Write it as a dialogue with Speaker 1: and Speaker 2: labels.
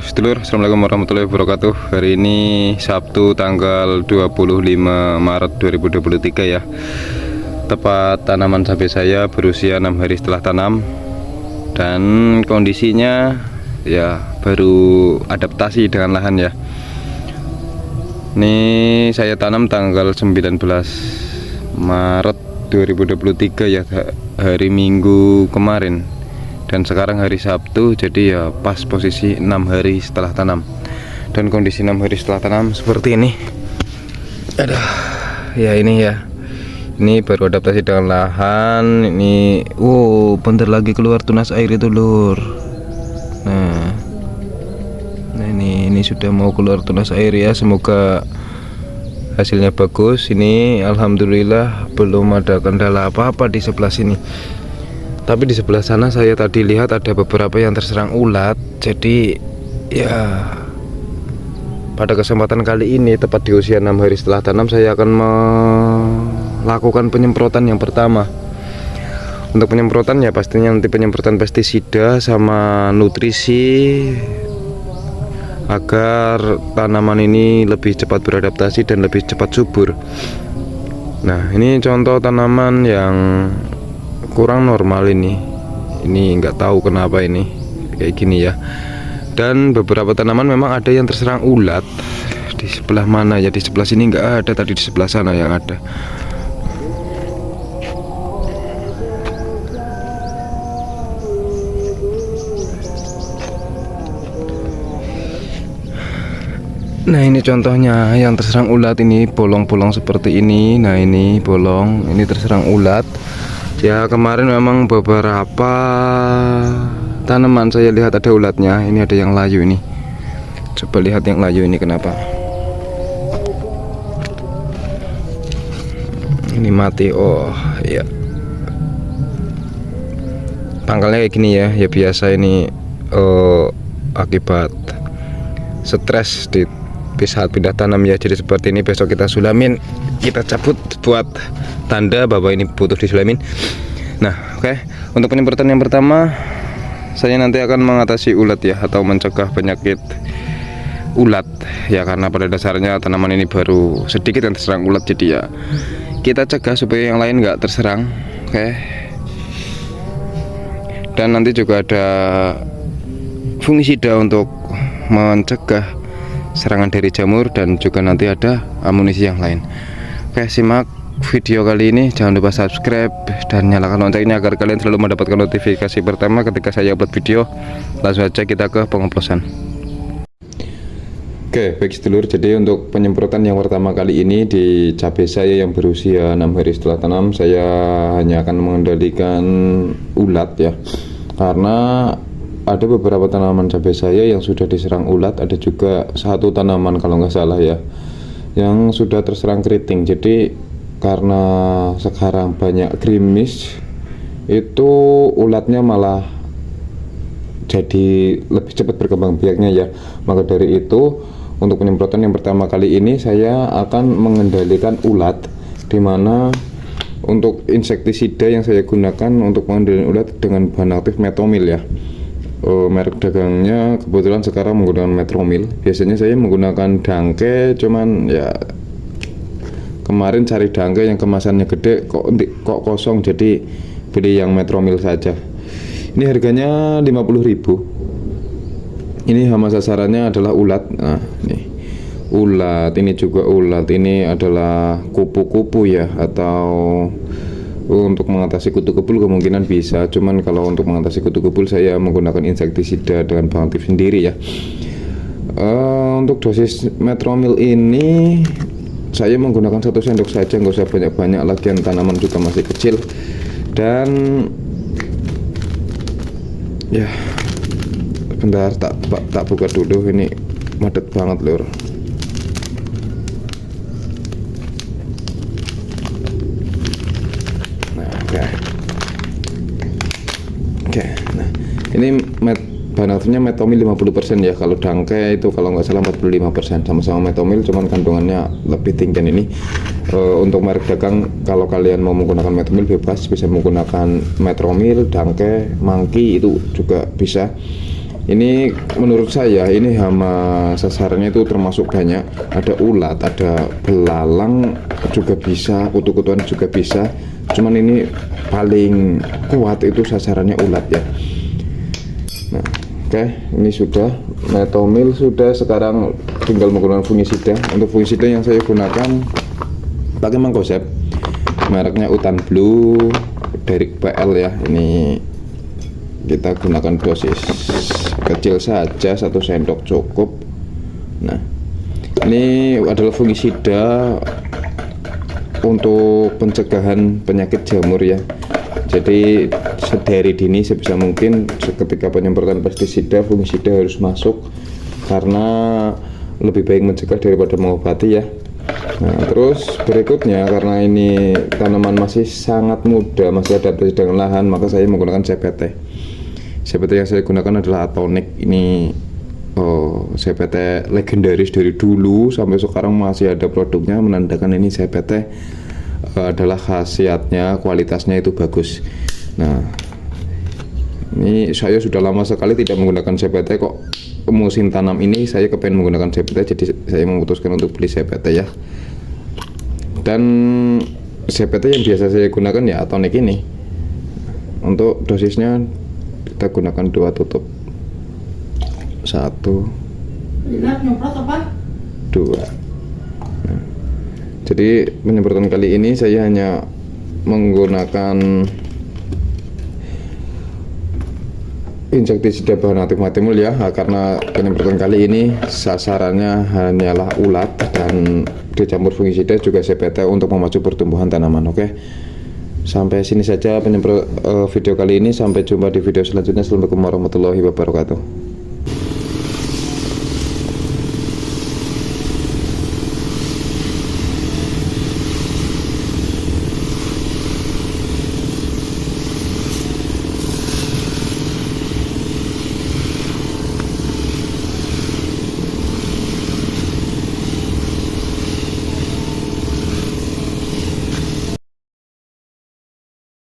Speaker 1: sedulur, assalamualaikum warahmatullahi wabarakatuh. Hari ini Sabtu tanggal 25 Maret 2023 ya. Tepat tanaman cabai saya berusia 6 hari setelah tanam. Dan kondisinya ya baru adaptasi dengan lahan ya. Ini saya tanam tanggal 19 Maret 2023 ya, hari Minggu kemarin. Dan sekarang hari Sabtu, jadi ya pas posisi 6 hari setelah tanam. Dan kondisi 6 hari setelah tanam seperti ini. Aduh, ya ini ya. Ini baru adaptasi dengan lahan. Ini, bentar lagi keluar tunas air itu lur. Nah ini sudah mau keluar tunas air ya. Semoga hasilnya bagus. Ini alhamdulillah belum ada kendala apa-apa di sebelah sini. Tapi di sebelah sana saya tadi lihat ada beberapa yang terserang ulat. Jadi ya pada kesempatan kali ini tepat di usia 6 hari setelah tanam saya akan melakukan penyemprotan yang pertama. Untuk penyemprotan ya pastinya nanti penyemprotan pestisida sama nutrisi agar tanaman ini lebih cepat beradaptasi dan lebih cepat subur. Nah, ini contoh tanaman yang kurang normal ini nggak tahu kenapa ini kayak gini ya. Dan beberapa tanaman memang ada yang terserang ulat. Di sebelah mana ya? Di sebelah sini nggak ada, tadi di sebelah sana yang ada. Nah, ini contohnya yang terserang ulat, ini bolong-bolong seperti ini. Nah, ini bolong, ini terserang ulat. Ya, kemarin memang beberapa tanaman saya lihat ada ulatnya. Ini ada yang layu ini. Coba lihat yang layu ini kenapa. Ini mati. Oh, ya. Pangkalnya kayak gini ya. Ya biasa ini akibat stres di saat pindah tanam ya. Jadi seperti ini. Besok kita sulamin, kita cabut buat tanda bahwa ini butuh disulamin. Nah, oke. Untuk penyemprotan yang pertama, saya nanti akan mengatasi ulat ya, atau mencegah penyakit ulat ya, karena pada dasarnya tanaman ini baru sedikit yang terserang ulat. Jadi ya kita cegah supaya yang lain nggak terserang. Oke. Dan nanti juga ada fungisida untuk mencegah serangan dari jamur, dan juga nanti ada amunisi yang lain. Oke, simak video kali ini. Jangan lupa subscribe dan nyalakan loncengnya agar kalian selalu mendapatkan notifikasi pertama ketika saya upload video. Langsung aja kita ke pengoplosan. Oke, baik sedulur, jadi untuk penyemprotan yang pertama kali ini di cabai saya yang berusia 6 hari setelah tanam, saya hanya akan mengendalikan ulat ya. Karena ada beberapa tanaman cabai saya yang sudah diserang ulat, ada juga satu tanaman kalau nggak salah ya yang sudah terserang keriting. Jadi karena sekarang banyak gerimis, itu ulatnya malah jadi lebih cepat berkembang biaknya ya. Maka dari itu untuk penyemprotan yang pertama kali ini saya akan mengendalikan ulat, dimana untuk insektisida yang saya gunakan untuk mengendalikan ulat dengan bahan aktif metomil ya. Merek dagangnya kebetulan sekarang menggunakan metromil. Biasanya saya menggunakan dangke, cuman ya kemarin cari dangke yang kemasannya gede kok kosong, jadi beli yang metromil saja. Ini harganya 50.000. Ini hama sasarannya adalah ulat. Nah, nih ulat, ini juga ulat. Ini adalah kupu-kupu ya, atau untuk mengatasi kutu kebul kemungkinan bisa. Cuman kalau untuk mengatasi kutu kebul saya menggunakan insektisida dengan bahan aktif sendiri ya. Untuk dosis metromil ini saya menggunakan 1 sendok saja, nggak usah banyak-banyak, lagian tanaman juga masih kecil. Dan ya bentar, tak buka dulu, ini madet banget lur. Nah, oke. Nah, ini bahan aktifnya metomil 50% ya. Kalau dangke itu kalau nggak salah 45%, sama-sama metomil, cuman kandungannya lebih tinggi. Dan ini untuk merek dagang, kalau kalian mau menggunakan metomil bebas, bisa menggunakan metromil, dangke, mangki itu juga bisa.
Speaker 2: Ini menurut saya ini hama sasarannya itu termasuk banyak. Ada ulat, ada belalang juga bisa, kutu-kutuan juga bisa. Cuman ini paling kuat itu sasarannya ulat ya. Nah, oke, ini sudah metomil sudah, sekarang tinggal menggunakan fungisida. Untuk fungisida yang saya gunakan pakai Mangkosep, mereknya Utan Blue dari PL ya. Ini kita gunakan dosis kecil saja, 1 sendok cukup. Nah, ini adalah fungisida untuk pencegahan penyakit jamur ya. Jadi sedari dini sebisa mungkin ketika penyemprotan pestisida, fungisida harus masuk, karena lebih baik mencegah daripada mengobati ya. Nah, terus berikutnya, karena ini tanaman masih sangat muda, masih adaptasi dengan lahan, maka saya menggunakan CPT. CPT yang saya gunakan adalah Atonik. Ini CPT legendaris dari dulu sampai sekarang masih ada produknya, menandakan ini CPT adalah khasiatnya, kualitasnya itu bagus. Nah, ini saya sudah lama sekali tidak menggunakan CPT, kok musim tanam ini saya kepengen menggunakan CPT, jadi saya memutuskan untuk beli CPT ya. Dan CPT yang biasa saya gunakan ya Atonik ini. Untuk dosisnya kita gunakan 2 tutup, 1, 2. Nah, jadi penyemprotan kali ini saya hanya menggunakan insektisida bahan aktif matimul ya, karena penyemprotan kali ini sasarannya hanyalah ulat dan dicampur fungisida juga CPT untuk memacu pertumbuhan tanaman. Oke, sampai sini saja video kali ini. Sampai jumpa di video selanjutnya. Assalamualaikum warahmatullahi wabarakatuh.